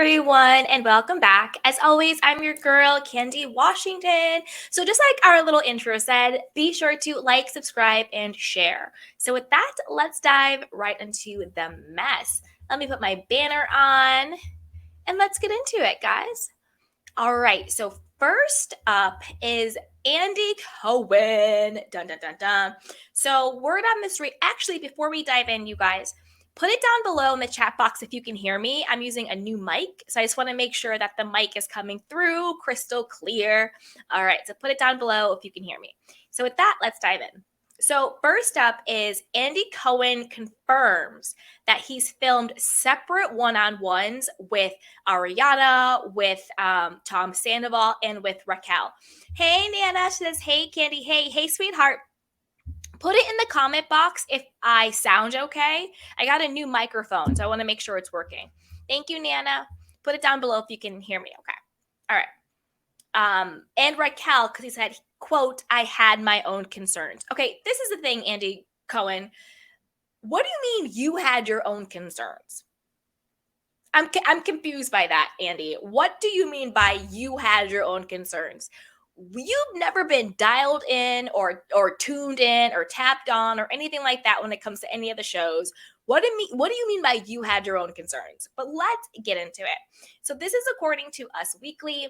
everyone, and welcome back. As always, I'm your girl, Candy Washington. So just like our little intro said, be sure to like, subscribe, and share. So with that, let's dive right into the mess. Let me put my banner on, and let's get into it, guys. All right, so first up is Andy Cohen. Dun, dun, dun, dun. So word on the street, actually, before we dive in, you guys, put it down below in the chat box if you can hear me. I'm using a new mic, so I just want to make sure that the mic is coming through crystal clear. All right, so put it down below if you can hear me. So with that, let's dive in. So first up is Andy Cohen confirms that he's filmed separate one-on-ones with Ariana, with Tom Sandoval, and with Raquel. Hey, Nana says, hey, Candy, hey, sweetheart. Put it in the comment box if I sound okay. I got a new microphone, so I want to make sure it's working. Thank you, Nana. Put it down below if you can hear me, okay? All right. And Raquel, because he said, quote, I had my own concerns. Okay, this is the thing, Andy Cohen. What do you mean you had your own concerns? I'm confused by that, Andy. What do you mean by you had your own concerns? You've never been dialed in or tuned in or tapped on or anything like that when it comes to any of the shows. What do you mean by you had your own concerns? But let's get into it. So this is according to Us Weekly.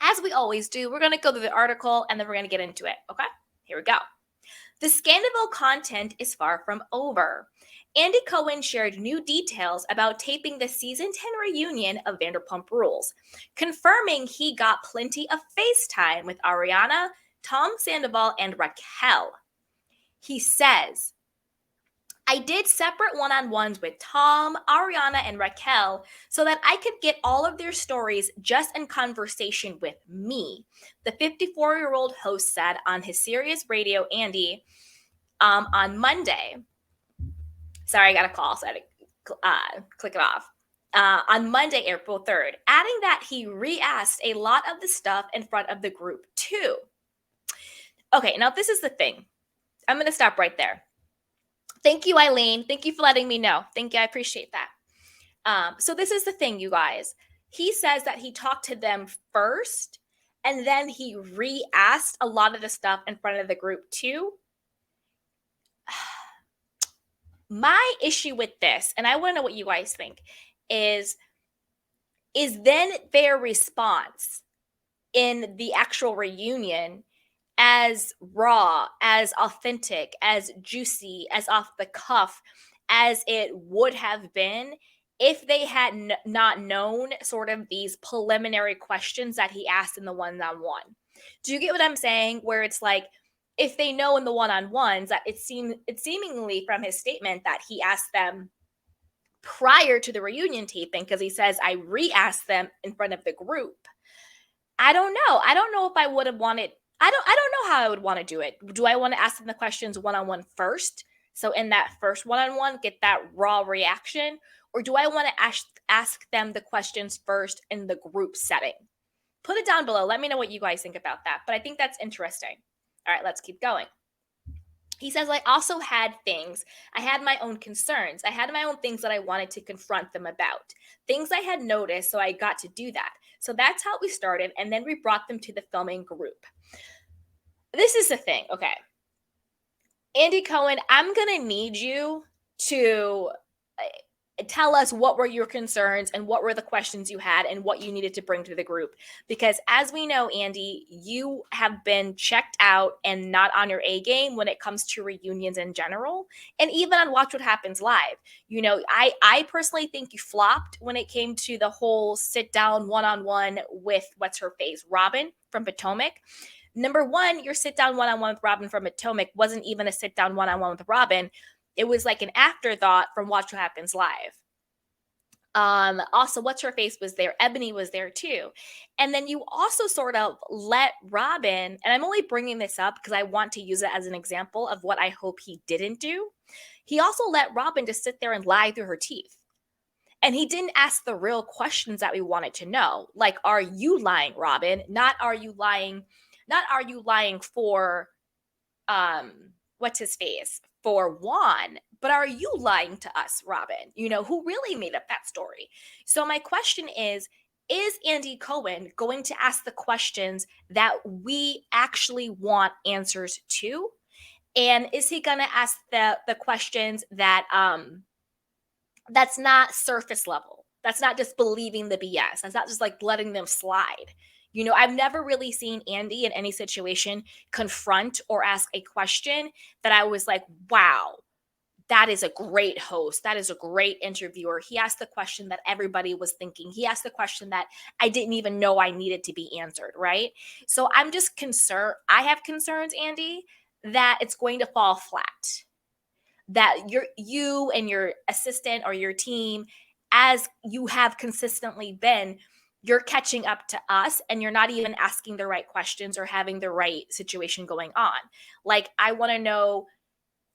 As we always do, we're going to go through the article and then we're going to get into it. Okay, here we go. The Scandal content is far from over. Andy Cohen shared new details about taping the season 10 reunion of Vanderpump Rules, confirming he got plenty of FaceTime with Ariana, Tom Sandoval, and Raquel. He says, I did separate one-on-ones with Tom, Ariana, and Raquel so that I could get all of their stories just in conversation with me, the 54-year-old host said on his Sirius Radio Andy on Monday. Sorry, I got a call, so I had to click it off. On Monday, April 3rd, adding that he re-asked a lot of the stuff in front of the group too. Okay, now this is the thing. I'm going to stop right there. Thank you, Eileen. Thank you for letting me know. Thank you. I appreciate that. So this is the thing, you guys. He says that he talked to them first, and then he re-asked a lot of the stuff in front of the group too. My issue with this, and I want to know what you guys think, is then their response in the actual reunion as raw, as authentic, as juicy, as off the cuff as it would have been if they had not known sort of these preliminary questions that he asked in the one-on-one. Do you get what I'm saying? Where it's like, if they know in the one-on-ones that it's seemingly from his statement that he asked them prior to the reunion taping, because he says, I re-asked them in front of the group. I don't know. I don't know if I would have wanted, I don't know how I would want to do it. Do I want to ask them the questions one-on-one first? So in that first one-on-one, get that raw reaction? Or do I want to ask them the questions first in the group setting? Put it down below. Let me know what you guys think about that. But I think that's interesting. All right, let's keep going. He says, I also had things. I had my own concerns. I had my own things that I wanted to confront them about. Things I had noticed, so I got to do that. So that's how we started, and then we brought them to the filming group. This is the thing, okay. Andy Cohen, I'm going to need you to tell us what were your concerns and what were the questions you had and what you needed to bring to the group. Because as we know, Andy, you have been checked out and not on your A game when it comes to reunions in general. And even on Watch What Happens Live. You know, I personally think you flopped when it came to the whole sit down one-on-one with what's her face, Robin from Potomac. Number one, your sit down one-on-one with Robin from Potomac wasn't even a sit down one-on-one with Robin. It was like an afterthought from Watch What Happens Live. Also, what's her face was there. Ebony was there too. And then you also sort of let Robin, and I'm only bringing this up because I want to use it as an example of what I hope he didn't do. He also let Robin just sit there and lie through her teeth. And he didn't ask the real questions that we wanted to know. Like, are you lying, Robin? Not are you lying for, what's his face? For Juan, but are you lying to us, Robin? Who really made up that story? So my question is Andy Cohen going to ask the questions that we actually want answers to? And is he going to ask the questions that's not surface level? That's not just believing the BS. That's not just like letting them slide. I've never really seen Andy in any situation confront or ask a question that I was like, wow, that is a great host. That is a great interviewer. He asked the question that everybody was thinking. He asked the question that I didn't even know I needed to be answered, right? So I'm just concerned. I have concerns, Andy, that it's going to fall flat. That you and your assistant or your team, as you have consistently been, you're catching up to us and you're not even asking the right questions or having the right situation going on. Like, I want to know,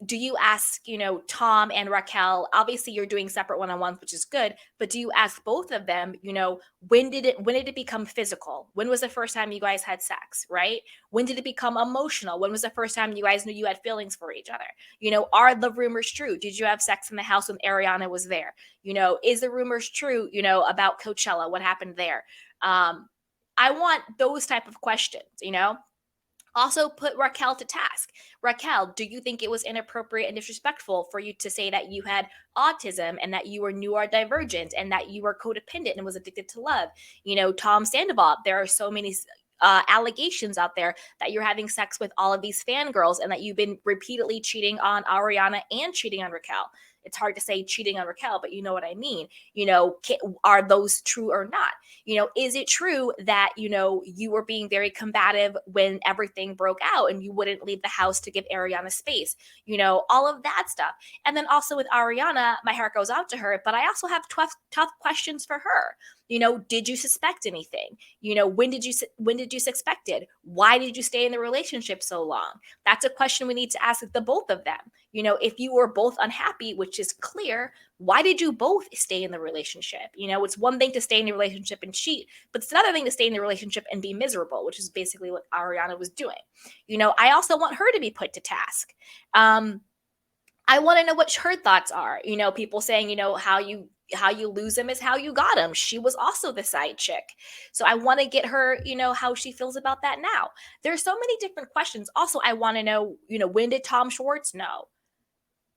do you ask, Tom and Raquel? Obviously, you're doing separate one-on-ones, which is good. But do you ask both of them, when did it become physical? When was the first time you guys had sex, right? When did it become emotional? When was the first time you guys knew you had feelings for each other? Are the rumors true? Did you have sex in the house when Ariana was there? Is the rumors true, about Coachella? What happened there? I want those type of questions. Also, put Raquel to task. Raquel, do you think it was inappropriate and disrespectful for you to say that you had autism and that you were neurodivergent and that you were codependent and was addicted to love? Tom Sandoval, there are so many allegations out there that you're having sex with all of these fangirls and that you've been repeatedly cheating on Ariana and cheating on Raquel. It's hard to say cheating on Raquel, but you know what I mean. Are those true or not? Is it true that, you were being very combative when everything broke out and you wouldn't leave the house to give Ariana space? All of that stuff. And then also with Ariana, my heart goes out to her, but I also have tough questions for her. Did you suspect anything? When did you suspect it? Why did you stay in the relationship so long? That's a question we need to ask the both of them. If you were both unhappy, which is clear, why did you both stay in the relationship? It's one thing to stay in the relationship and cheat, but it's another thing to stay in the relationship and be miserable, which is basically what Ariana was doing. I also want her to be put to task. I want to know what her thoughts are. People saying, how you lose them is how you got them. She was also the side chick. So I want to get her, how she feels about that now. There's so many different questions. Also, I want to know, when did Tom Schwartz know?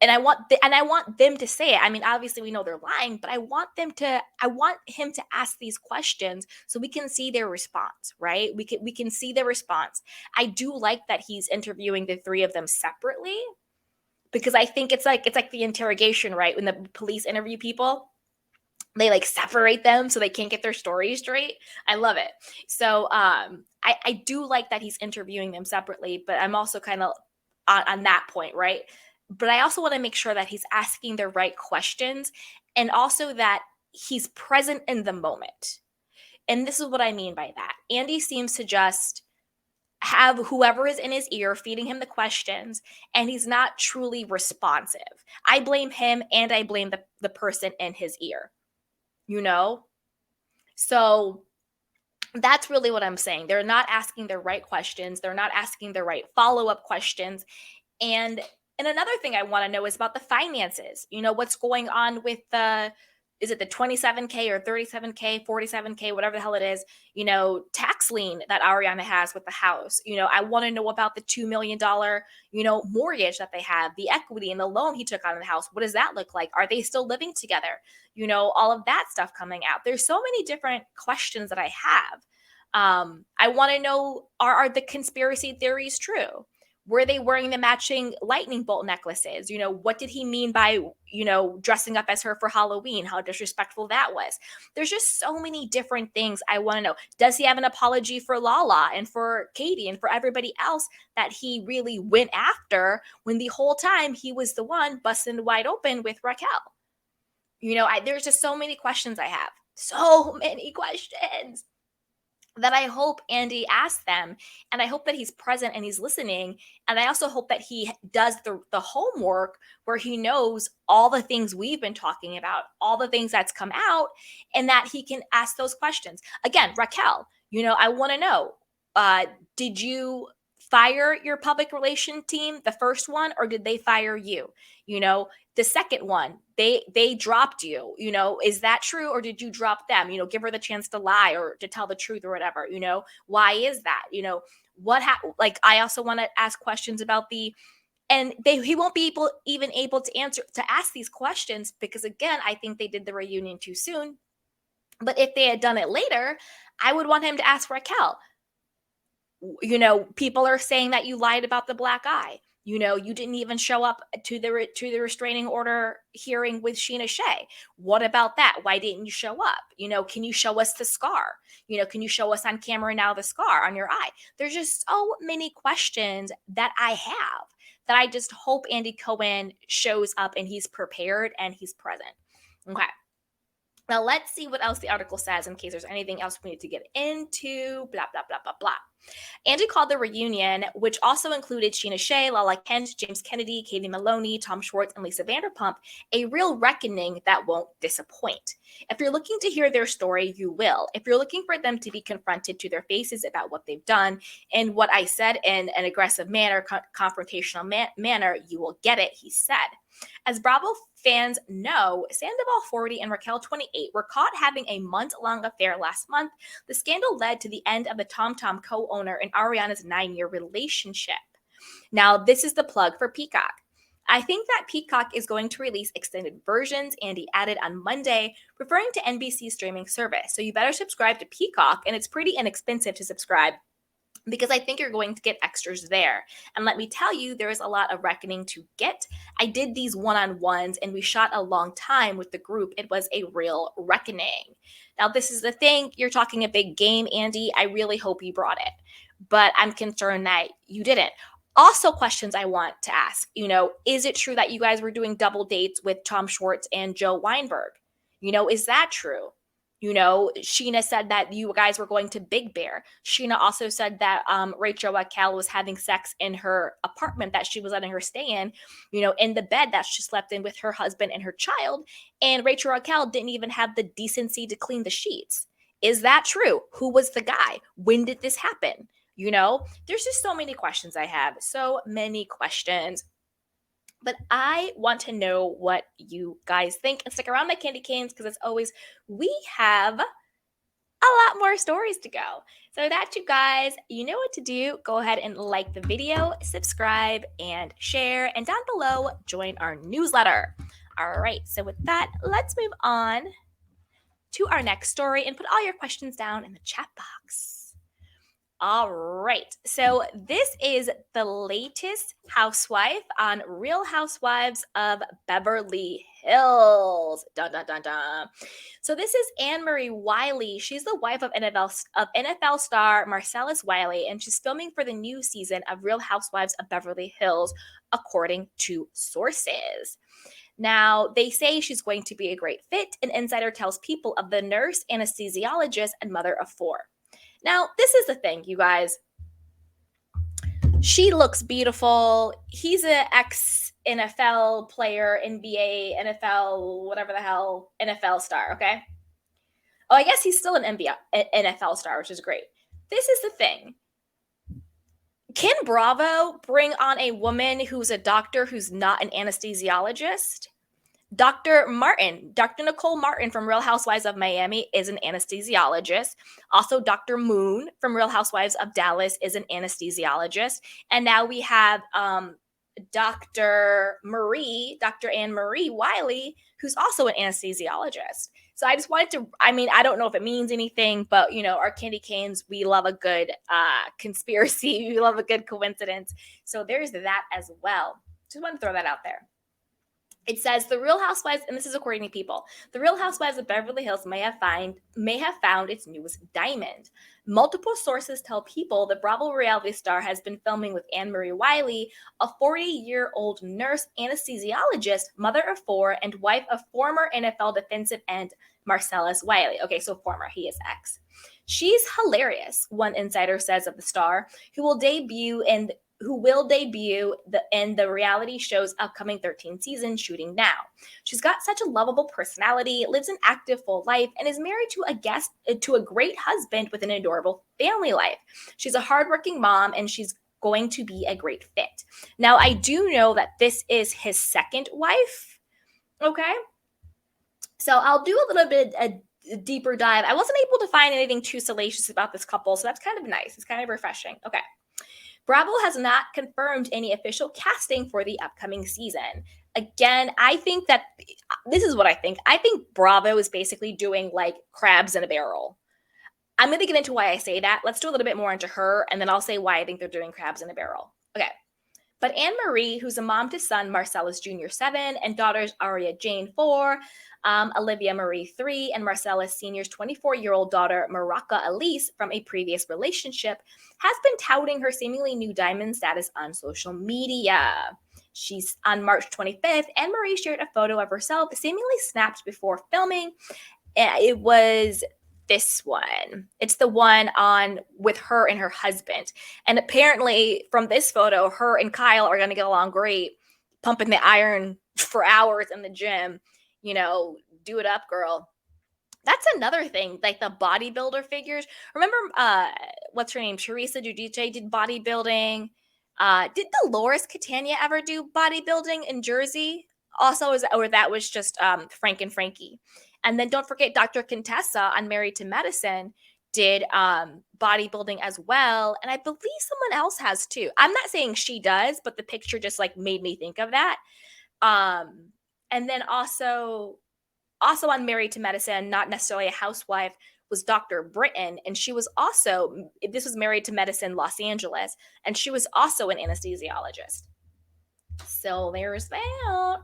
And I want them to say it. I mean, obviously we know they're lying, but I want him to ask these questions so we can see their response, right? We can see their response. I do like that he's interviewing the three of them separately, because I think it's like the interrogation, right? When the police interview people, they like separate them so they can't get their story straight. I love it. So I do like that he's interviewing them separately, but I'm also kind of on that point, right? But I also want to make sure that he's asking the right questions and also that he's present in the moment. And this is what I mean by that. Andy seems to just have whoever is in his ear feeding him the questions, and he's not truly responsive. I blame him and I blame the person in his ear, So that's really what I'm saying. They're not asking the right questions. They're not asking the right follow-up questions. And another thing I want to know is about the finances. What's going on with is it the 27K or 37K, 47K, whatever the hell it is, tax lien that Ariana has with the house. I want to know about the $2 million, mortgage that they have, the equity and the loan he took on the house. What does that look like? Are they still living together? All of that stuff coming out. There's so many different questions that I have. I want to know, are the conspiracy theories true? Were they wearing the matching lightning bolt necklaces? What did he mean by, dressing up as her for Halloween? How disrespectful that was. There's just so many different things I want to know. Does he have an apology for Lala and for Katie and for everybody else that he really went after when the whole time he was the one busting wide open with Raquel? There's just so many questions I have. So many questions that I hope Andy asks them, and I hope that he's present and he's listening, and I also hope that he does the homework where he knows all the things we've been talking about, all the things that's come out, and that he can ask those questions. Again, Raquel, I want to know, did you fire your public relation team, the first one, or did they fire you? The second one, they dropped you, is that true, or did you drop them? Give her the chance to lie or to tell the truth or whatever. Why is that? Like, I also want to ask questions about and he won't be even able to ask these questions, because again, I think they did the reunion too soon. But if they had done it later, I would want him to ask Raquel. People are saying that you lied about the black eye. You didn't even show up to the restraining order hearing with Sheena Shea. What about that? Why didn't you show up? Can you show us the scar? Can you show us on camera now the scar on your eye? There's just so many questions that I have that I just hope Andy Cohen shows up and he's prepared and he's present. Okay. Now let's see what else the article says in case there's anything else we need to get into. Blah, blah, blah, blah, blah. Andy called the reunion, which also included Sheena Shea, Lala Kent, James Kennedy, Katie Maloney, Tom Schwartz, and Lisa Vanderpump, a real reckoning that won't disappoint. If you're looking to hear their story, you will. If you're looking for them to be confronted to their faces about what they've done and what I said in an aggressive manner, confrontational manner, you will get it, he said. As Bravo fans know, Sandoval 40 and Raquel 28 were caught having a month-long affair last month. The scandal led to the end of the Tom Tom co-owner and Ariana's 9-year relationship. Now, this is the plug for Peacock. I think that Peacock is going to release extended versions, Andy added on Monday, referring to NBC's streaming service. So you better subscribe to Peacock, and it's pretty inexpensive to subscribe, because I think you're going to get extras there. And let me tell you, there is a lot of reckoning to get. I did these one-on-ones and we shot a long time with the group. It was a real reckoning. Now, this is the thing. You're talking a big game, Andy. I really hope you brought it, but I'm concerned that you didn't. Also, questions I want to ask, is it true that you guys were doing double dates with Tom Schwartz and Joe Weinberg? Is that true? Sheena said that you guys were going to Big Bear. Sheena also said that Rachel Raquel was having sex in her apartment that she was letting her stay in the bed that she slept in with her husband and her child. And Rachel Raquel didn't even have the decency to clean the sheets. Is that true? Who was the guy? When did this happen? There's just so many questions I have. So many questions. But I want to know what you guys think. And stick around, my candy canes, because as always, we have a lot more stories to go. So that, you guys, you know what to do. Go ahead and like the video, subscribe, and share. And down below, join our newsletter. All right, so with that, let's move on to our next story and put all your questions down in the chat box. All right, so this is the latest Housewife on Real Housewives of Beverly Hills. Dun, dun, dun, dun. So this is Anne-Marie Wiley. She's the wife of NFL star Marcellus Wiley, and she's filming for the new season of Real Housewives of Beverly Hills, according to sources. Now, they say she's going to be a great fit. An insider tells People of the nurse, anesthesiologist, and mother of 4. Now, this is the thing, you guys. She looks beautiful. He's an ex-NFL player, NBA, NFL, whatever the hell, NFL star, okay? Oh, I guess he's still an NFL star, which is great. This is the thing. Can Bravo bring on a woman who's a doctor who's not an anesthesiologist? Dr. Nicole Martin from Real Housewives of Miami is an anesthesiologist. Also, Dr. Moon from Real Housewives of Dallas is an anesthesiologist. And now we have Dr. Anne-Marie Wiley, who's also an anesthesiologist. So I just wanted to, I don't know if it means anything, but, our candy canes, we love a good conspiracy. We love a good coincidence. So there's that as well. Just want to throw that out there. It says the Real Housewives, and this is according to People, the Real Housewives of Beverly Hills may have found its newest diamond. Multiple sources tell People the Bravo reality star has been filming with Anne-Marie Wiley, a 40-year-old nurse anesthesiologist, mother of 4, and wife of former NFL defensive end Marcellus Wiley. Okay, so former, he is ex. She's hilarious, one insider says of the star, who will debut in the reality show's upcoming 13th season, shooting now. She's got such a lovable personality, lives an active full life, and is married to a great husband with an adorable family life. She's a hardworking mom, and she's going to be a great fit. Now, I do know that this is his second wife. Okay. So I'll do a little bit a deeper dive. I wasn't able to find anything too salacious about this couple, so that's kind of nice. It's kind of refreshing. Okay. Bravo has not confirmed any official casting for the upcoming season. Again, I think that this is what I think. I think Bravo is basically doing like crabs in a barrel. I'm going to get into why I say that. Let's do a little bit more into her, and then I'll say why I think they're doing crabs in a barrel. Okay. But Anne Marie, who's a mom to son Marcellus Jr. 7 and daughters Aria Jane 4, Olivia Marie 3, and Marcellus Sr.'s 24-year-old daughter Maraca Elise from a previous relationship, has been touting her seemingly new diamond status on social media. She's on March 25th, Anne Marie shared a photo of herself seemingly snapped before filming. It was this one. It's the one on with her and her husband. And apparently from this photo, her and Kyle are going to get along great, pumping the iron for hours in the gym. You know, do it up, girl. That's another thing, like the bodybuilder figures. Remember, what's her name? Teresa Giudice did bodybuilding. Did Dolores Catania ever do bodybuilding in Jersey? Also, or that was just Frank and Frankie. And then don't forget Dr. Contessa on Married to Medicine did bodybuilding as well. And I believe someone else has too. I'm not saying she does, but the picture just like made me think of that. And then also on Married to Medicine, not necessarily a housewife, was Dr. Britton. And she was also, this was Married to Medicine Los Angeles, and she was also an anesthesiologist. So there's that.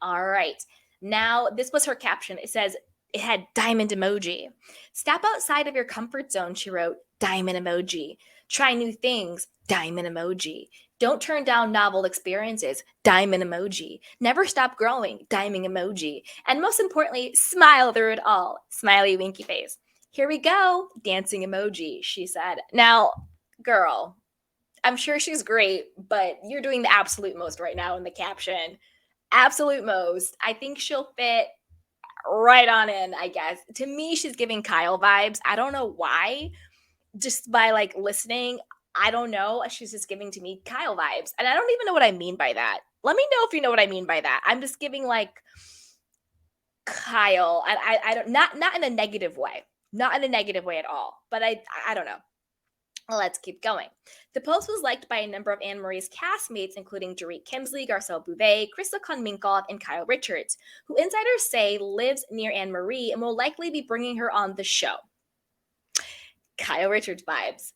All right. Now, this was her caption. It says, it had diamond emoji. Step outside of your comfort zone, she wrote, diamond emoji. Try new things, diamond emoji. Don't turn down novel experiences, diamond emoji. Never stop growing, diamond emoji. And most importantly, smile through it all, smiley winky face. Here we go, dancing emoji, she said. Now, girl, I'm sure she's great, but you're doing the absolute most right now in the caption. Absolute most. I think she'll fit right on in, I guess. To me, she's giving Kyle vibes. I don't know why. Just by like listening, I don't know. She's just giving to me Kyle vibes. And I don't even know what I mean by that. Let me know if you know what I mean by that. I'm just giving like Kyle. I don't not in a negative way. Not in a negative way at all. But I don't know. Well, let's keep going. The post was liked by a number of Anne Marie's castmates, including Dorit Kemsley, Garcelle Bouvet, Krista Konminkoff, and Kyle Richards, who insiders say lives near Anne Marie and will likely be bringing her on the show. Kyle Richards vibes.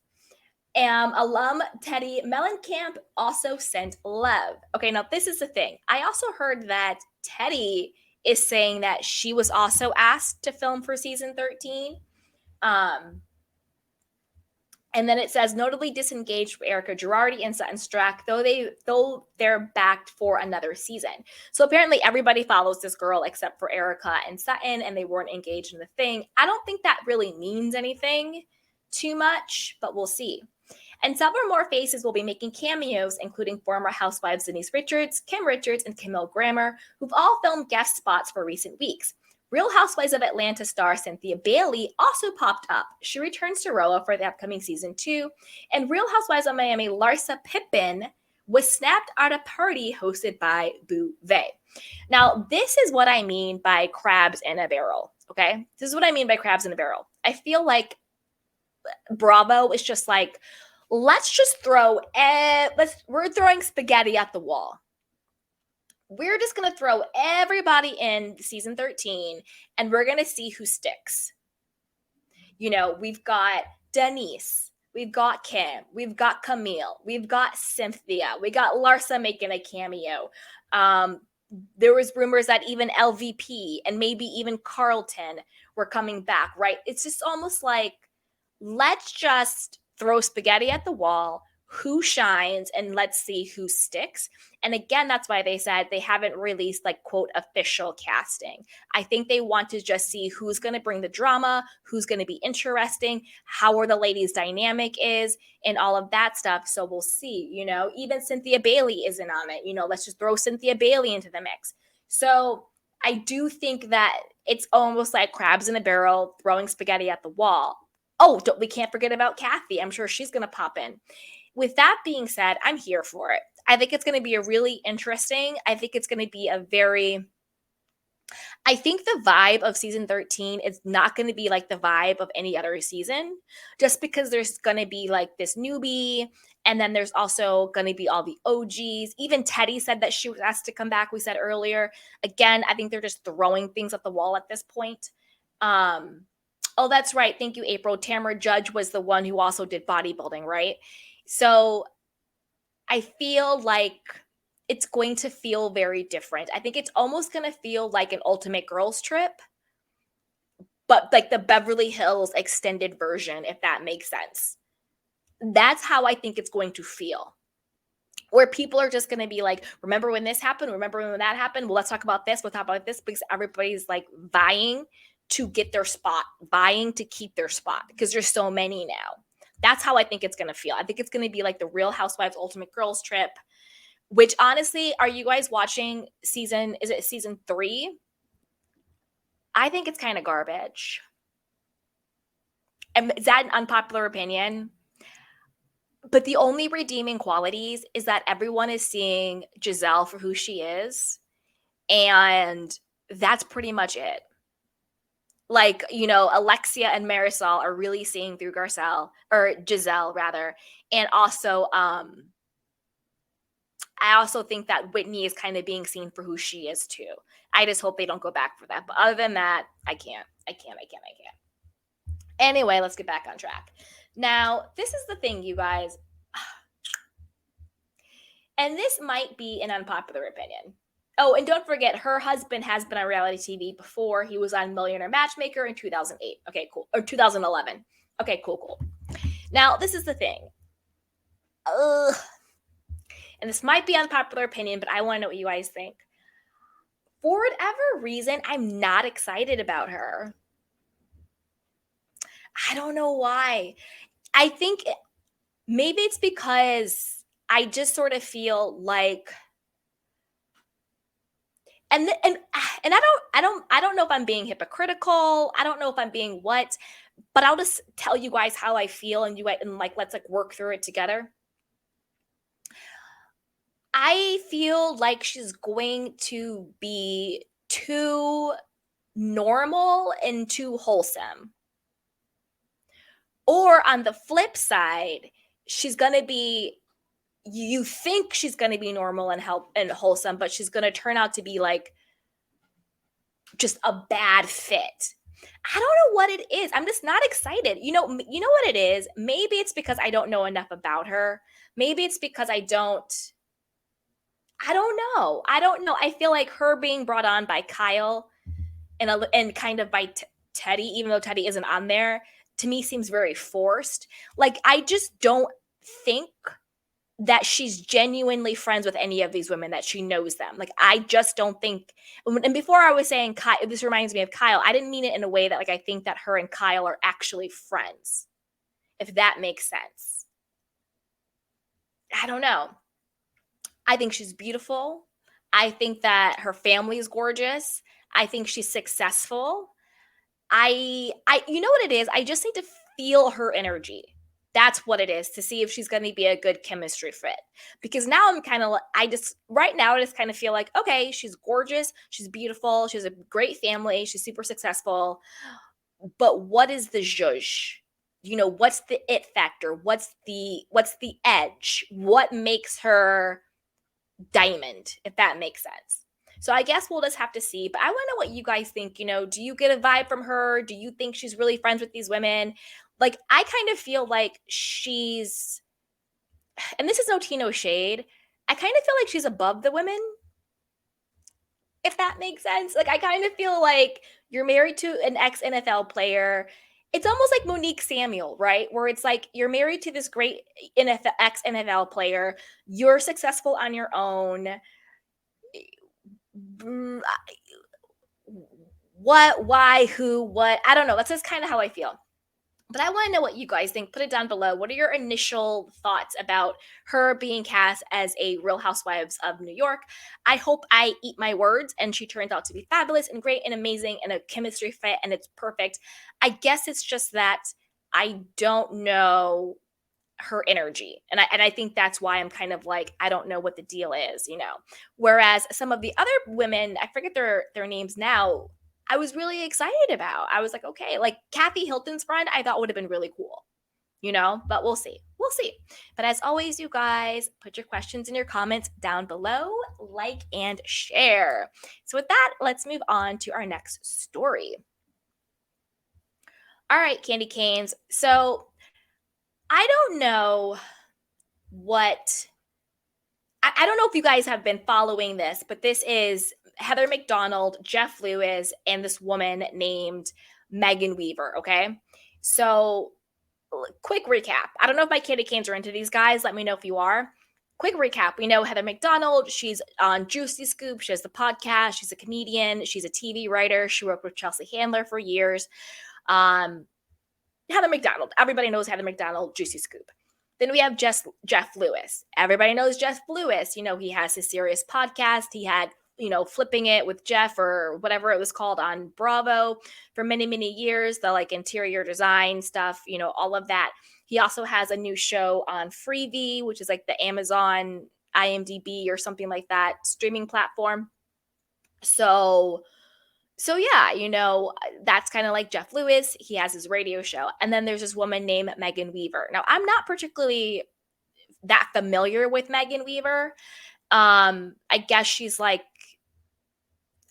Alum Teddy Mellencamp also sent love. Okay, now this is the thing. I also heard that Teddy is saying that she was also asked to film for season 13. And then it says, notably disengaged with Erica Girardi and Sutton Strack, though they're backed for another season. So apparently everybody follows this girl except for Erica and Sutton, and they weren't engaged in the thing. I don't think that really means anything too much, but we'll see. And several more faces will be making cameos, including former housewives Denise Richards, Kim Richards, and Camille Grammer, who've all filmed guest spots for recent weeks. Real Housewives of Atlanta star Cynthia Bailey also popped up. She returns to RHOBH for the upcoming season 2. And Real Housewives of Miami Larsa Pippen was snapped at a party hosted by Bouvet. Now, this is what I mean by crabs in a barrel, okay? This is what I mean by crabs in a barrel. I feel like Bravo is just like, let's just we're throwing spaghetti at the wall. We're just going to throw everybody in season 13 and we're going to see who sticks. You know, we've got Denise, we've got Kim, we've got Camille, we've got Cynthia, we got Larsa making a cameo. There was rumors that even LVP and maybe even Carlton were coming back, right? It's just almost like, let's just throw spaghetti at the wall, who shines, and let's see who sticks. And again, that's why they said they haven't released like quote official casting. I think they want to just see who's going to bring the drama, who's going to be interesting, how are the ladies' dynamic is, and all of that stuff. So we'll see, you know, even Cynthia Bailey isn't on it. You know, let's just throw Cynthia Bailey into the mix. So I do think that it's almost like crabs in a barrel, throwing spaghetti at the wall. Oh, we can't forget about Kathy. I'm sure she's going to pop in. With that being said, I'm here for it. I think it's going to be a really interesting. I think it's going to be a very I think the vibe of season 13 is not going to be like the vibe of any other season, just because there's going to be like this newbie, and then there's also going to be all the OGs. Even Teddy said that she was asked to come back, we said earlier. Again, I think they're just throwing things at the wall at this point. Um, oh, that's right. Thank you, April. Tamara Judge was the one who also did bodybuilding, right? So I feel like it's going to feel very different. I think it's almost going to feel like an Ultimate Girls Trip, but like the Beverly Hills extended version, if that makes sense. That's how I think it's going to feel. Where people are just going to be like, remember when this happened? Remember when that happened? Well, let's talk about this. We'll talk about this, because everybody's like vying to get their spot, vying to keep their spot, because there's so many now. That's how I think it's going to feel. I think it's going to be like the Real Housewives Ultimate Girls Trip, which honestly, are you guys watching is it season 3? I think it's kind of garbage. And is that an unpopular opinion? But the only redeeming qualities is that everyone is seeing Giselle for who she is. And that's pretty much it. Like, Alexia and Marisol are really seeing through Giselle rather. And also, I also think that Whitney is kind of being seen for who she is too. I just hope they don't go back for that. But other than that, I can't. Anyway, let's get back on track. Now, this is the thing, you guys. And this might be an unpopular opinion. Oh, and don't forget, her husband has been on reality TV before. He was on Millionaire Matchmaker in 2008. Okay, cool. Or 2011. Okay, cool. Now, this is the thing. And this might be unpopular opinion, but I want to know what you guys think. For whatever reason, I'm not excited about her. I don't know why. I think maybe it's because I just sort of feel like, and I don't know if I'm being hypocritical. I don't know if I'm being what, but I'll just tell you guys how I feel, and let's work through it together. I feel like she's going to be too normal and too wholesome. Or on the flip side, she's going to be, you think she's going to be normal and wholesome, but she's going to turn out to be like just a bad fit. I don't know what it is. I'm just not excited. You know what it is? Maybe it's because I don't know enough about her. Maybe it's because I don't know. I feel like her being brought on by Kyle and kind of by Teddy, even though Teddy isn't on there, to me seems very forced. Like, I just don't think that she's genuinely friends with any of these women, that she knows them. Like, I just don't think. And before I was saying Kyle, this reminds me of Kyle. I didn't mean it in a way that I think that her and Kyle are actually friends, if that makes sense. I don't know. I think she's beautiful. I think that her family is gorgeous. I think she's successful. You know what it is? I just need to feel her energy. That's what it is, to see if she's going to be a good chemistry fit. Because now I'm kind of, right now I just kind of feel like, okay, she's gorgeous. She's beautiful. She has a great family. She's super successful. But what is the zhuzh? What's the it factor? What's the edge? What makes her diamond, if that makes sense? So I guess we'll just have to see. But I want to know what you guys think. Do you get a vibe from her? Do you think she's really friends with these women? Like, I kind of feel like she's, and this is no tea, no shade, I kind of feel like she's above the women, if that makes sense. Like, I kind of feel like you're married to an ex-NFL player. It's almost like Monique Samuel, right? Where it's like you're married to this great ex-NFL player. You're successful on your own. What, why, who, what? I don't know. That's just kind of how I feel. But I want to know what you guys think. Put it down below. What are your initial thoughts about her being cast as a Real Housewives of New York? I hope I eat my words and she turns out to be fabulous and great and amazing and a chemistry fit and it's perfect. I guess it's just that I don't know her energy. And I think that's why I'm kind of like, I don't know what the deal is, you know. Whereas some of the other women, I forget their names now, I was really excited about. I was like, okay, like Kathy Hilton's friend, I thought would have been really cool, you know, but we'll see. We'll see. But as always, you guys, put your questions in your comments down below, like and share. So with that, let's move on to our next story. All right, candy canes. So I don't know what I don't know if you guys have been following this, but this is Heather McDonald, Jeff Lewis, and this woman named Megan Weaver. Okay. So, quick recap. I don't know if my candy canes are into these guys. Let me know if you are. Quick recap. We know Heather McDonald. She's on Juicy Scoop. She has the podcast. She's a comedian. She's a TV writer. She worked with Chelsea Handler for years. Um, Heather McDonald. Everybody knows Heather McDonald, Juicy Scoop. Then we have Jeff Lewis. Everybody knows Jeff Lewis. You know, he has his serious podcast. He had, you know, Flipping It with Jeff or whatever it was called on Bravo for many, many years, the like interior design stuff, you know, all of that. He also has a new show on Freevee, which is like the Amazon IMDb or something like that streaming platform. So yeah, you know, that's kind of like Jeff Lewis. He has his radio show. And then there's this woman named Megan Weaver. Now, I'm not particularly that familiar with Megan Weaver. I guess she's like,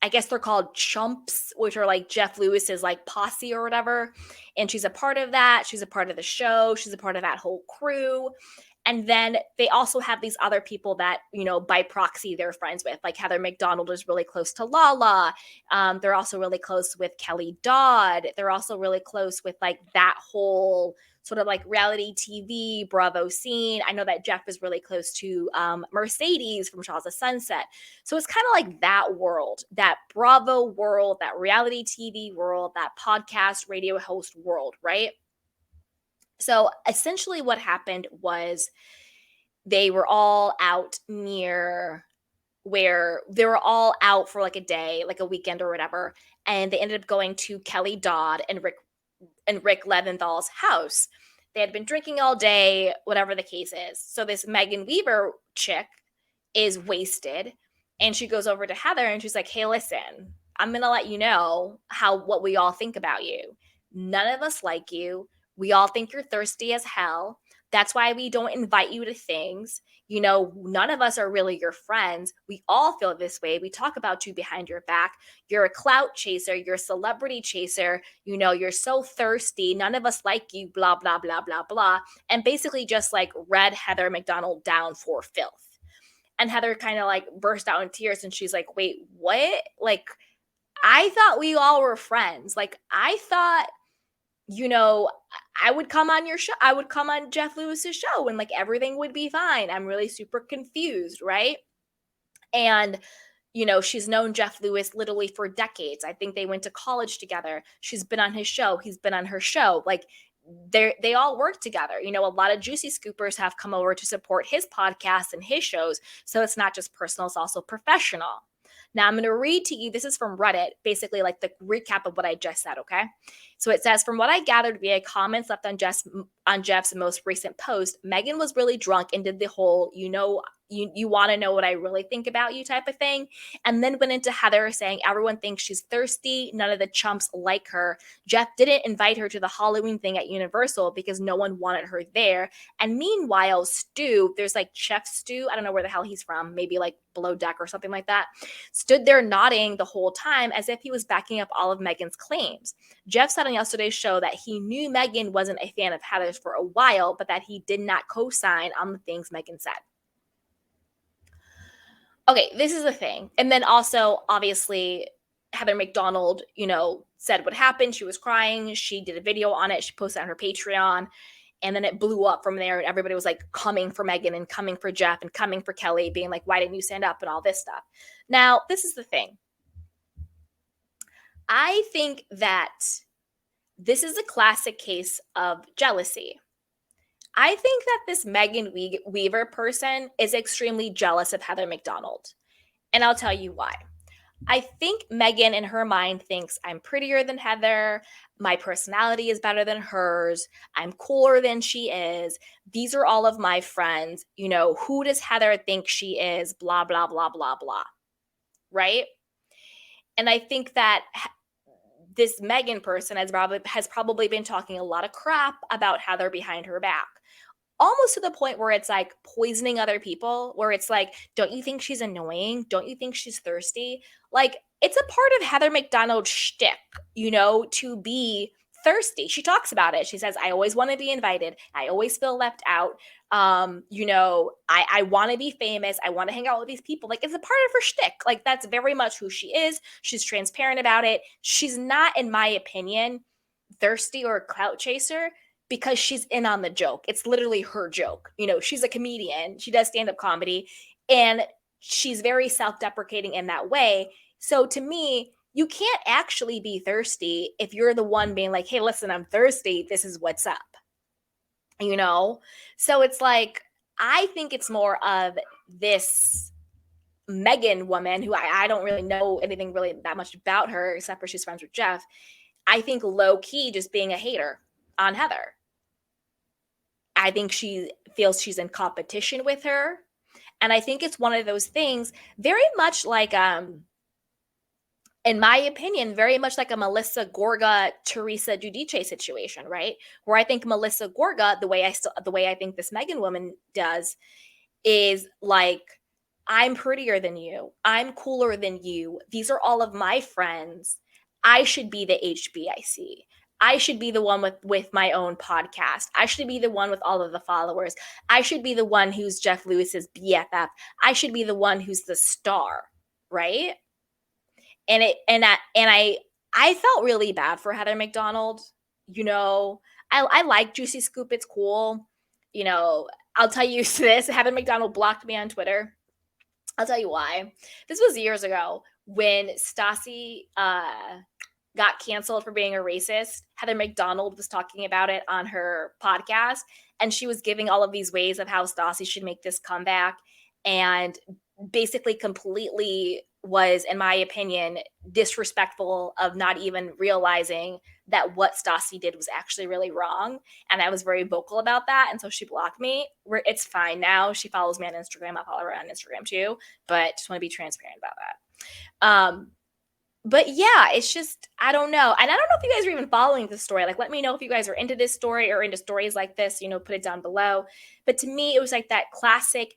I guess they're called chumps, which are like Jeff Lewis's like posse or whatever. And she's a part of that. She's a part of the show. She's a part of that whole crew. And then they also have these other people that, you know, by proxy they're friends with. Like Heather McDonald is really close to Lala. They're also really close with Kelly Dodd. They're also really close with like that whole sort of like reality TV Bravo scene. I know that Jeff is really close to Mercedes from Shaw's of Sunset. So it's kind of like that world, that Bravo world, that reality TV world, that podcast radio host world, right? So essentially what happened was they were all out near where they were all out for like a day, like a weekend or whatever, and they ended up going to Kelly Dodd and Rick Leventhal's house. They had been drinking all day, whatever the case is. So this Megan Weaver chick is wasted, and she goes over to Heather and she's like, "Hey, listen, I'm going to let you know what we all think about you. None of us like you. We all think you're thirsty as hell. That's why we don't invite you to things. You know, none of us are really your friends. We all feel this way. We talk about you behind your back. You're a clout chaser. You're a celebrity chaser. You know, you're so thirsty. None of us like you, blah, blah, blah, blah, blah." And basically just like read Heather McDonald down for filth. And Heather kind of like burst out in tears and she's like, "Wait, what? Like, I thought we all were friends. Like, I thought, you know, I would come on your show. I would come on Jeff Lewis's show and like everything would be fine. I'm really super confused, right?" And, you know, she's known Jeff Lewis literally for decades. I think they went to college together. She's been on his show. He's been on her show. Like they all work together. You know, a lot of Juicy Scoopers have come over to support his podcast and his shows. So it's not just personal, it's also professional. Now I'm going to read to you, this is from Reddit, basically like the recap of what I just said, okay? So it says, "From what I gathered via comments left on Jeff's most recent post, Megan was really drunk and did the whole, you know, you want to know what I really think about you type of thing. And then went into Heather saying everyone thinks she's thirsty. None of the chumps like her. Jeff didn't invite her to the Halloween thing at Universal because no one wanted her there. And meanwhile, Stu, there's like Chef Stu, I don't know where the hell he's from, maybe like Below Deck or something like that, stood there nodding the whole time as if he was backing up all of Megan's claims. Jeff said on yesterday's show that he knew Megan wasn't a fan of Heather's for a while, but that he did not co-sign on the things Megan said." Okay, this is the thing. And then also, obviously, Heather McDonald, you know, said what happened. She was crying. She did a video on it. She posted on her Patreon. And then it blew up from there. And everybody was like coming for Megan and coming for Jeff and coming for Kelly, being like, "Why didn't you stand up?" and all this stuff. Now, this is the thing. I think that this is a classic case of jealousy. I think that this Megan Weaver person is extremely jealous of Heather McDonald. And I'll tell you why. I think Meghan in her mind thinks I'm prettier than Heather. My personality is better than hers. I'm cooler than she is. These are all of my friends. Who does Heather think she is? Blah, blah, blah, blah, blah. Right? And I think that this Meghan person has probably been talking a lot of crap about Heather behind her back, almost to the point where it's like poisoning other people, where it's like, don't you think she's annoying? Don't you think she's thirsty? Like, it's a part of Heather McDonald's shtick, to be thirsty. She talks about it. She says, I always want to be invited. I always feel left out. I want to be famous. I want to hang out with these people. Like, it's a part of her shtick. Like, that's very much who she is. She's transparent about it. She's not, in my opinion, thirsty or a clout chaser because she's in on the joke. It's literally her joke. She's a comedian. She does stand-up comedy, and she's very self-deprecating in that way. So to me, you can't actually be thirsty if you're the one being like, hey, listen, I'm thirsty. This is what's up. So it's like, I think it's more of this Meghan woman, who I don't really know anything really that much about her, except for she's friends with Jeff. I think low key just being a hater on Heather. I think she feels she's in competition with her. And I think it's one of those things very much like, in my opinion, very much like a Melissa Gorga, Teresa Giudice situation, right? Where I think Melissa Gorga, the way I think this Meghan woman does, is like, I'm prettier than you. I'm cooler than you. These are all of my friends. I should be the HBIC. I should be the one with my own podcast. I should be the one with all of the followers. I should be the one who's Jeff Lewis's BFF. I should be the one who's the star, right? And I felt really bad for Heather McDonald. I like Juicy Scoop. It's cool. I'll tell you this: Heather McDonald blocked me on Twitter. I'll tell you why. This was years ago when Stassi got canceled for being a racist. Heather McDonald was talking about it on her podcast, and she was giving all of these ways of how Stassi should make this comeback, and basically completely was, in my opinion, disrespectful of not even realizing that what Stassi did was actually really wrong. And I was very vocal about that. And so she blocked me. It's fine now. She follows me on Instagram. I follow her on Instagram too. But just want to be transparent about that. But yeah, it's just, I don't know. And I don't know if you guys are even following this story. Like, let me know if you guys are into this story or into stories like this, put it down below. But to me, it was like that classic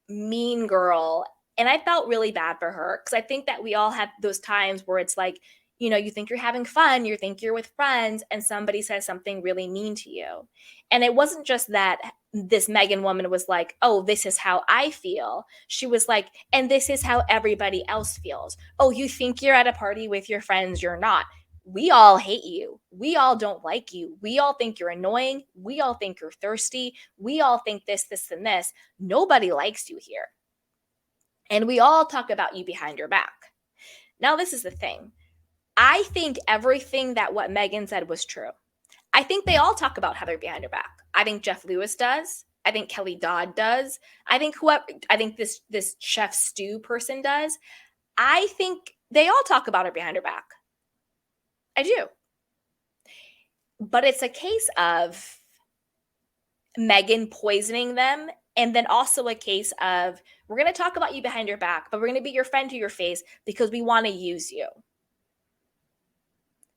mean girl. And I felt really bad for her because I think that we all have those times where it's like, you think you're having fun, you think you're with friends, and somebody says something really mean to you. And it wasn't just that this Meghan woman was like, oh, this is how I feel. She was like, and this is how everybody else feels. Oh, you think you're at a party with your friends, you're not. We all hate you. We all don't like you. We all think you're annoying. We all think you're thirsty. We all think this, and this. Nobody likes you here. And we all talk about you behind your back. Now, this is the thing. I think everything that what Meghan said was true. I think they all talk about Heather behind her back. I think Jeff Lewis does. I think Kelly Dodd does. I think this Chef Stew person does. I think they all talk about her behind her back. I do. But it's a case of Meghan poisoning them, and then also a case of, we're going to talk about you behind your back, but we're going to be your friend to your face because we want to use you.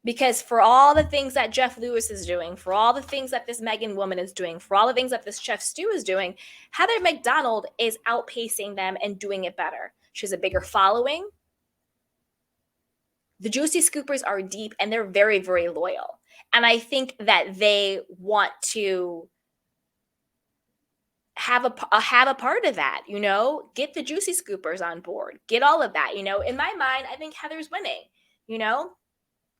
Because for all the things that Jeff Lewis is doing, for all the things that this Meghan woman is doing, for all the things that this Chef Stew is doing, Heather McDonald is outpacing them and doing it better. She has a bigger following. The Juicy Scoopers are deep and they're very, very loyal. And I think that they want to have a part of that, get the Juicy Scoopers on board, get all of that, in my mind, I think Heather's winning,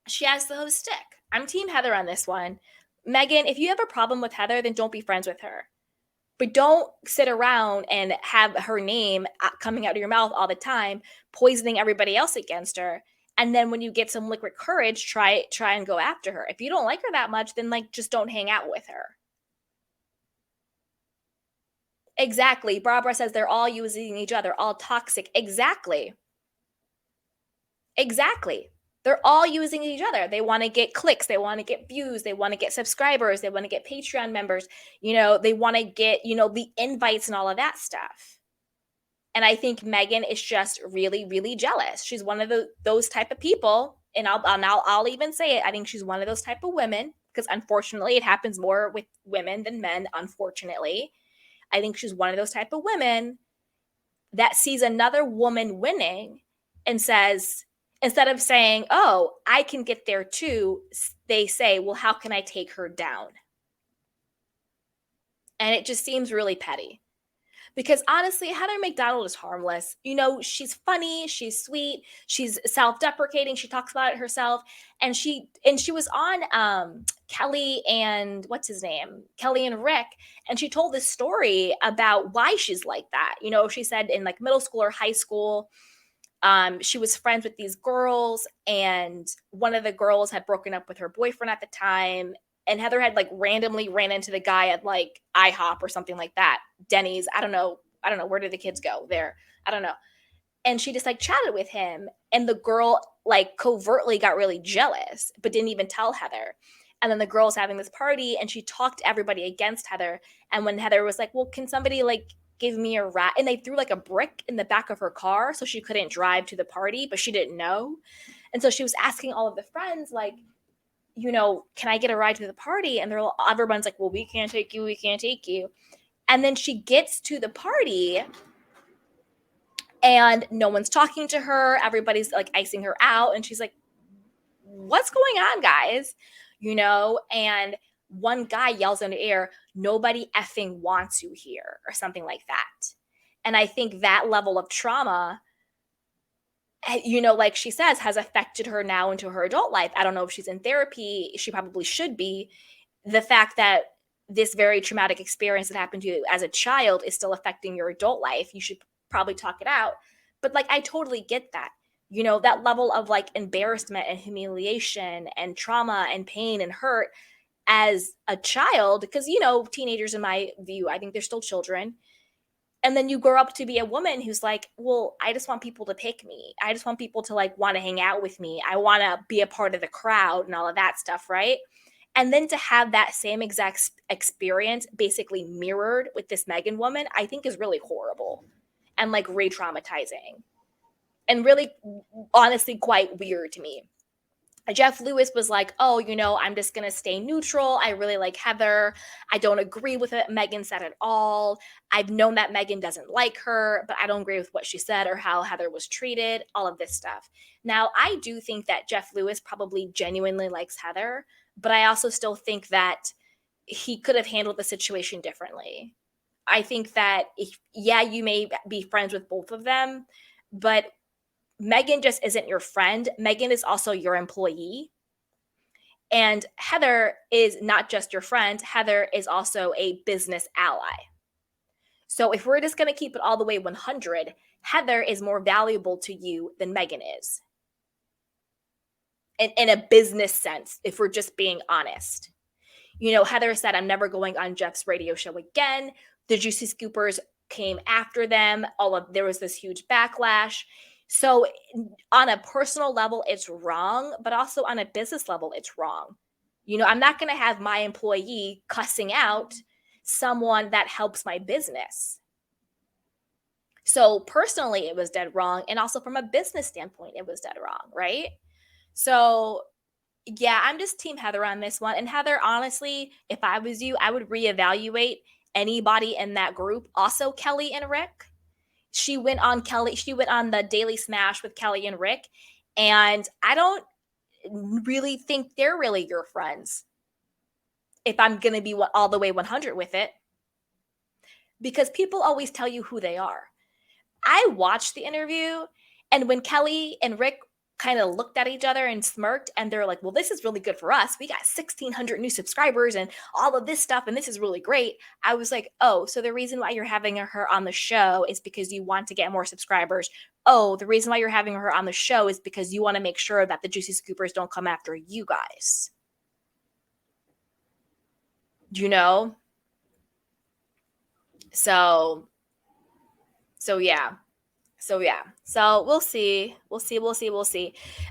she has the host stick. I'm team Heather on this one. Meghan, if you have a problem with Heather, then don't be friends with her, but don't sit around and have her name coming out of your mouth all the time, poisoning everybody else against her. And then when you get some liquid courage, try and go after her. If you don't like her that much, then just don't hang out with her. Exactly. Barbara says they're all using each other, all toxic. Exactly. Exactly. They're all using each other. They want to get clicks, they want to get views, they want to get subscribers, they want to get Patreon members, they want to get, the invites and all of that stuff. And I think Meghan is just really, really jealous. She's one of those type of people, and I'll even say it. I think she's one of those type of women, because unfortunately, it happens more with women than men. Unfortunately, I think she's one of those type of women that sees another woman winning and says, instead of saying, "Oh, I can get there too," they say, "Well, how can I take her down?" And it just seems really petty. Because honestly, Heather McDonald is harmless. She's funny, she's sweet, she's self-deprecating, she talks about it herself. And she was on Kelly and what's his name? Kelly and Rick, and she told this story about why she's like that. She said in like middle school or high school, she was friends with these girls, and one of the girls had broken up with her boyfriend at the time. And Heather had like randomly ran into the guy at like IHOP or something like that, Denny's. I don't know. Where did the kids go there? I don't know. And she just like chatted with him, and the girl like covertly got really jealous, but didn't even tell Heather. And then the girl's having this party, and she talked everybody against Heather. And when Heather was like, "Well, can somebody like give me a ride?" And they threw like a brick in the back of her car so she couldn't drive to the party, but she didn't know. And so she was asking all of the friends, like, can I get a ride to the party? And everyone's like, "Well, we can't take you. We can't take you." And then she gets to the party, and no one's talking to her. Everybody's like icing her out. And she's like, "What's going on, guys?" And one guy yells in the air, "Nobody effing wants you here," or something like that. And I think that level of trauma, like she says, has affected her now into her adult life. I don't know if she's in therapy. She probably should be. The fact that this very traumatic experience that happened to you as a child is still affecting your adult life, you should probably talk it out. But like, I totally get that. That level of like embarrassment and humiliation and trauma and pain and hurt as a child, because, teenagers, in my view, I think they're still children. And then you grow up to be a woman who's like, "Well, I just want people to pick me. I just want people to like want to hang out with me. I want to be a part of the crowd," and all of that stuff, right? And then to have that same exact experience basically mirrored with this Meghan woman, I think is really horrible and like re-traumatizing and really, honestly, quite weird to me. Jeff Lewis was like, "Oh, I'm just going to stay neutral. I really like Heather. I don't agree with what Meghan said at all. I've known that Meghan doesn't like her, but I don't agree with what she said or how Heather was treated," all of this stuff. Now, I do think that Jeff Lewis probably genuinely likes Heather, but I also still think that he could have handled the situation differently. I think that, yeah, you may be friends with both of them, but Meghan just isn't your friend. Meghan is also your employee. And Heather is not just your friend, Heather is also a business ally. So if we're just going to keep it all the way 100, Heather is more valuable to you than Meghan is. In a business sense, if we're just being honest. Heather said, "I'm never going on Jeff's radio show again." The Juicy Scoopers came after them. There was this huge backlash. So on a personal level, it's wrong, but also on a business level, it's wrong. I'm not going to have my employee cussing out someone that helps my business. So personally, it was dead wrong. And also from a business standpoint, it was dead wrong, right? So yeah, I'm just team Heather on this one. And Heather, honestly, if I was you, I would reevaluate anybody in that group. Also, Kelly and Rick. She went on the Daily Smash with Kelly and Rick, and I don't really think they're really your friends. If I'm going to be all the way 100 with it, because people always tell you who they are. I watched the interview, and when Kelly and Rick kind of looked at each other and smirked, and they're like, "Well, this is really good for us. We got 1,600 new subscribers and all of this stuff, and this is really great." I was like, "Oh, so the reason why you're having her on the show is because you want to get more subscribers. Oh, the reason why you're having her on the show is because you want to make sure that the Juicy Scoopers don't come after you guys." You know? So yeah. So yeah, so we'll see.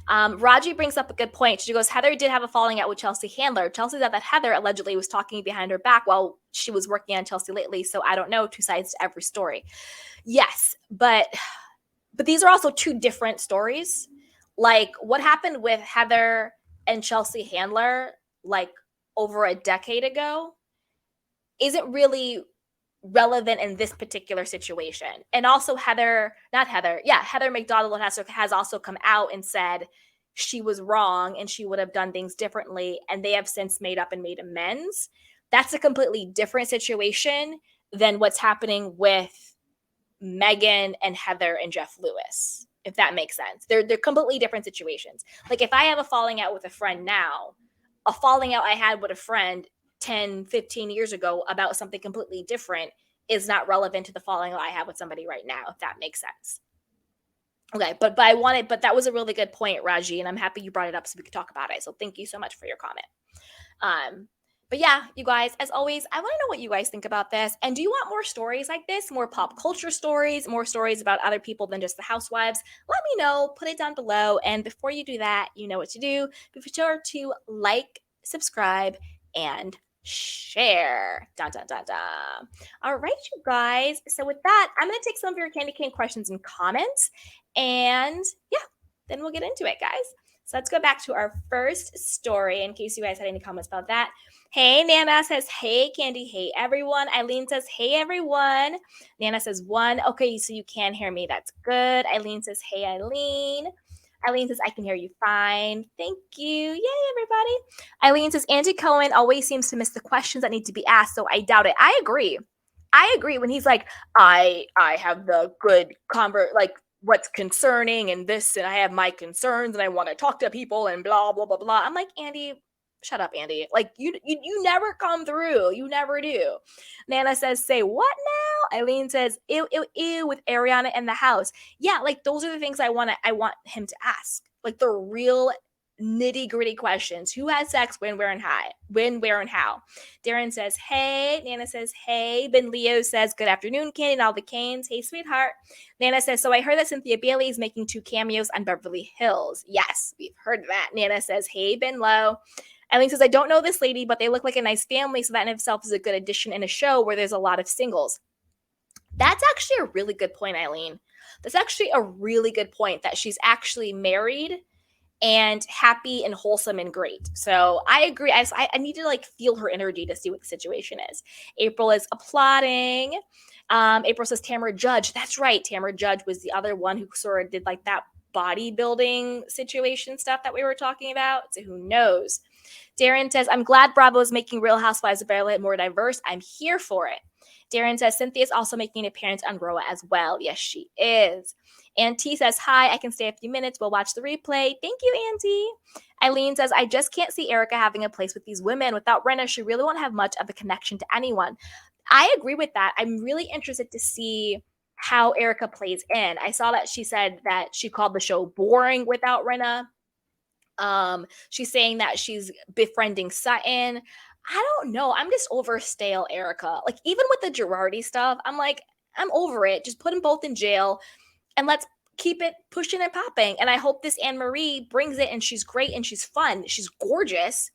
Raji brings up a good point. She goes, Heather did have a falling out with Chelsea Handler. Chelsea said that Heather allegedly was talking behind her back while she was working on Chelsea lately. So I don't know, two sides to every story. Yes, but these are also two different stories. Like what happened with Heather and Chelsea Handler, like over a decade ago, isn't really relevant in this particular situation. And also Heather McDonald has also come out and said she was wrong and she would have done things differently, and they have since made up and made amends. That's a completely different situation than what's happening with Meghan and Heather and Jeff Lewis, if that makes sense. They're completely different situations. Like if I have a falling out with a friend now, a falling out I had with a friend 10, 15 years ago about something completely different is not relevant to the falling out I have with somebody right now, if that makes sense. Okay, but that was a really good point, Raji, and I'm happy you brought it up so we could talk about it. So thank you so much for your comment. But yeah, you guys, as always, I want to know what you guys think about this. And do you want more stories like this, more pop culture stories, more stories about other people than just the housewives? Let me know, put it down below. And before you do that, you know what to do. Be sure to like, subscribe, and share. Dun, dun, dun, dun. All right, you guys. So with that, I'm going to take some of your candy cane questions and comments. And yeah, then we'll get into it, guys. So let's go back to our first story in case you guys had any comments about that. Hey, Nana says, hey, Candy. Hey, everyone. Eileen says, hey, everyone. Nana says, one. Okay, so you can hear me. That's good. Eileen says, hey, Eileen. Eileen says, I can hear you fine. Thank you. Yay, everybody. Eileen says, Andy Cohen always seems to miss the questions that need to be asked, so I doubt it. I agree when he's like, I have the good what's concerning and this, and I have my concerns and I want to talk to people and blah, blah, blah, blah. I'm like, Andy, shut up, Andy. Like you never come through. You never do. Nana says, say what now? Eileen says, ew, ew, ew, with Ariana in the house. Yeah, like those are the things I want him to ask. Like the real nitty-gritty questions. Who has sex, when, where, and how? When, where, and how? Darren says, hey. Nana says, hey. Ben Leo says, good afternoon, Candy and all the Canes. Hey, sweetheart. Nana says, so I heard that Cynthia Bailey is making 2 cameos on Beverly Hills. Yes, we've heard that. Nana says, hey, Ben Low. Eileen says, I don't know this lady, but they look like a nice family, so that in itself is a good addition in a show where there's a lot of singles. That's actually a really good point, Eileen. That's actually a really good point that she's actually married and happy and wholesome and great. So I agree. I need to like feel her energy to see what the situation is. April is applauding. April says Tamara Judge. That's right. Tamara Judge was the other one who sort of did like that bodybuilding situation stuff that we were talking about. So who knows? Darren says, I'm glad Bravo is making Real Housewives of Beverly Hills more diverse. I'm here for it. Darren says, Cynthia is also making an appearance on RHOBH as well. Yes, she is. Auntie says, hi, I can stay a few minutes. We'll watch the replay. Thank you, Auntie. Eileen says, I just can't see Erica having a place with these women. Without Renna, she really won't have much of a connection to anyone. I agree with that. I'm really interested to see how Erica plays in. I saw that she said that she called the show boring without Renna. She's saying that she's befriending Sutton. I don't know. I'm just over stale Erica. Like even with the Girardi stuff, I'm like, I'm over it. Just put them both in jail and let's keep it pushing and popping. And I hope this Anne Marie brings it and she's great and she's fun. She's gorgeous.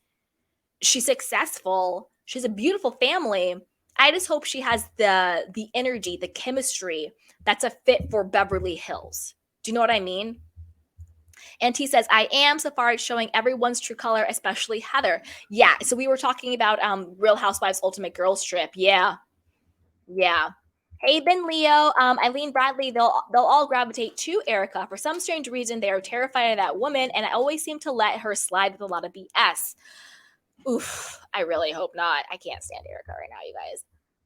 She's successful. She's a beautiful family. I just hope she has the energy, the chemistry that's a fit for Beverly Hills. Do you know what I mean? And he says, I am so far showing everyone's true color, especially Heather. Yeah. So we were talking about Real Housewives Ultimate Girls Trip. Yeah. Yeah. Hey, Ben Leo, Eileen Bradley, they'll all gravitate to Erica. For some strange reason, they are terrified of that woman, and I always seem to let her slide with a lot of BS. Oof, I really hope not. I can't stand Erica right now, you guys.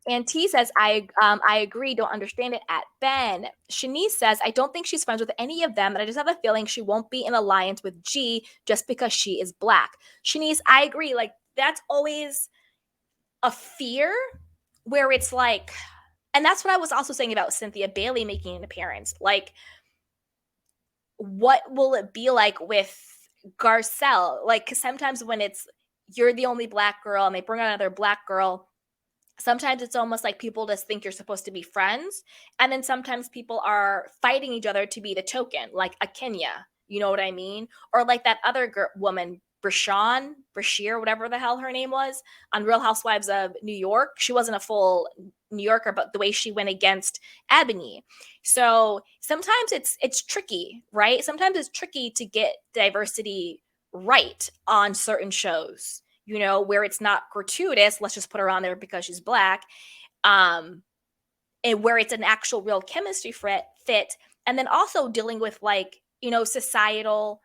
And T says, I agree, don't understand it at Ben. Shanice says, I don't think she's friends with any of them, and I just have a feeling she won't be in alliance with G just because she is black. Shanice, I agree. Like, that's always a fear where it's like, and that's what I was also saying about Cynthia Bailey making an appearance. Like, what will it be like with Garcelle? Like, 'cause sometimes when it's, you're the only black girl and they bring out another black girl, Sometimes it's almost like people just think you're supposed to be friends. And then sometimes people are fighting each other to be the token, like a Kenya. You know what I mean? Or like that other woman, Brashear, whatever the hell her name was, on Real Housewives of New York. She wasn't a full New Yorker, but the way she went against Ebony. So sometimes it's tricky, right? Sometimes it's tricky to get diversity right on certain shows, where it's not gratuitous. Let's just put her on there because she's black. Um, and where it's an actual real chemistry fit. And then also dealing with like, societal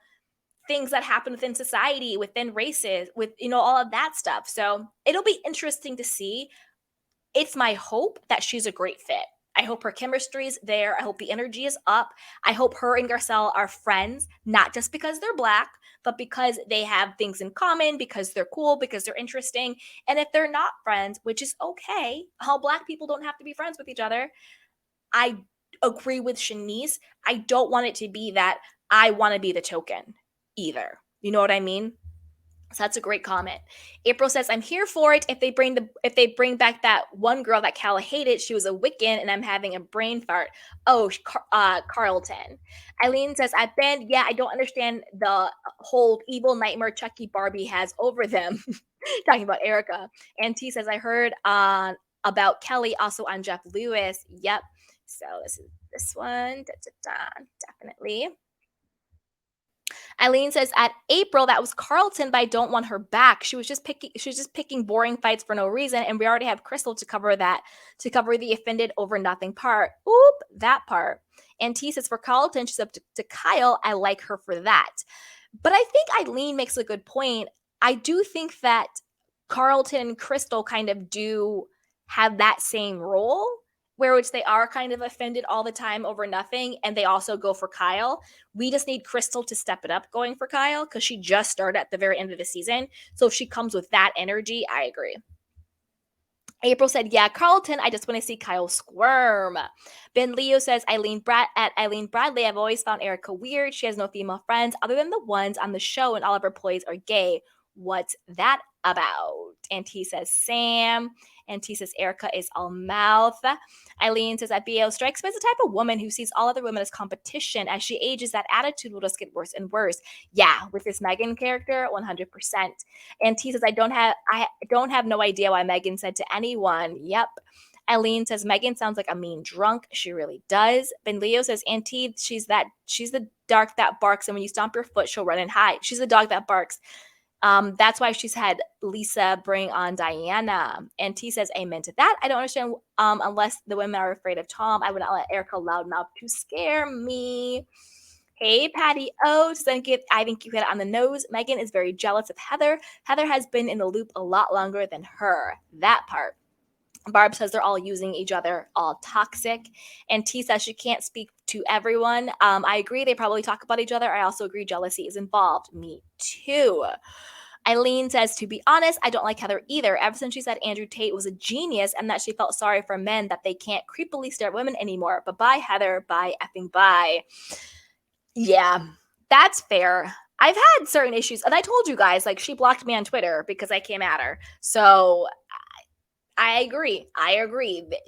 things that happen within society, within races, with, all of that stuff. So it'll be interesting to see. It's my hope that she's a great fit. I hope her chemistry is there. I hope the energy is up. I hope her and Garcelle are friends, not just because they're black, but because they have things in common, because they're cool, because they're interesting. And if they're not friends, which is okay, how black people don't have to be friends with each other, I agree with Shanice. I don't want it to be that I want to be the token either. You know what I mean? So that's a great comment. April says, "I'm here for it. If they bring back that one girl that Calla hated, she was a Wiccan, and I'm having a brain fart." Oh, Carlton. Eileen says, I don't understand the whole evil nightmare Chucky Barbie has over them." Talking about Erica. And T says, "I heard about Kelly also on Jeff Lewis." Yep. So this is this one. Definitely. Eileen says, "At April, that was Carlton, but I don't want her back. She was just picking boring fights for no reason, and we already have Crystal to cover the offended over nothing part." Oop, that part. And T says, "For Carlton, she's up to Kyle. I like her for that." But I think Eileen makes a good point. I do think that Carlton and Crystal kind of do have that same role, where which they are kind of offended all the time over nothing, and they also go for Kyle. We just need Crystal to step it up going for Kyle because she just started at the very end of the season. So if she comes with that energy, I agree. April said, "Yeah, Carlton, I just want to see Kyle squirm." Ben Leo says, Eileen Bradley, "I've always found Erica weird. She has no female friends other than the ones on the show, and all of her employees are gay. What's that about?" And he says, "Sam." And T says, "Erica is all mouth." Eileen says, "At BO strikes me as the type of woman who sees all other women as competition. As she ages, that attitude will just get worse and worse." Yeah, with this Meghan character, 100%. And T says, I don't have no idea why Meghan said to anyone. Yep. Eileen says, "Meghan sounds like a mean drunk." She really does. Ben Leo says, "Auntie, she's the dog that barks, and when you stomp your foot, she'll run and hide. She's the dog that barks." That's why she's had Lisa bring on Diana. And T says, "Amen to that. I don't understand. Unless the women are afraid of Tom, I would not let Erica loudmouth to scare me." Hey, Patty O. I think you hit it on the nose. Meghan is very jealous of Heather. Heather has been in the loop a lot longer than her. That part. Barb says they're all using each other, all toxic. And T says she can't speak to everyone. I agree. They probably talk about each other. I also agree jealousy is involved. Me too. Eileen says, "To be honest, I don't like Heather either. Ever since she said Andrew Tate was a genius and that she felt sorry for men that they can't creepily stare at women anymore. But bye, Heather. Bye effing bye." Yeah, that's fair. I've had certain issues, and I told you guys, like, she blocked me on Twitter because I came at her. So I agree.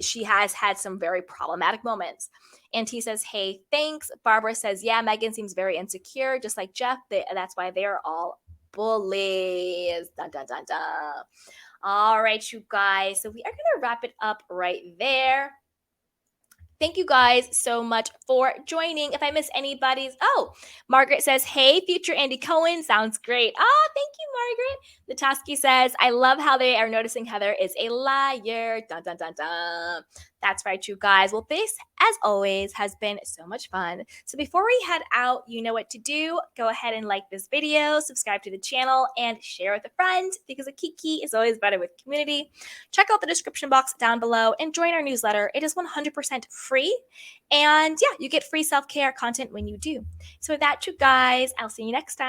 She has had some very problematic moments. And T says, "Hey, thanks." Barbara says, "Yeah, Meghan seems very insecure, just like Jeff. That's why they're all bullies." Dun, dun, dun, dun. All right, you guys. So we are going to wrap it up right there. Thank you guys so much for joining. If I miss anybody's, Margaret says, "Hey, future Andy Cohen, sounds great." Oh, thank you, Margaret. Natasky says, "I love how they are noticing Heather is a liar." Dun, dun, dun, dun. That's right, you guys. Well, this, as always, has been so much fun. So before we head out, you know what to do. Go ahead and like this video, subscribe to the channel, and share with a friend because a kiki is always better with community. Check out the description box down below and join our newsletter. It is 100% free. And yeah, you get free self-care content when you do. So with that, you guys, I'll see you next time.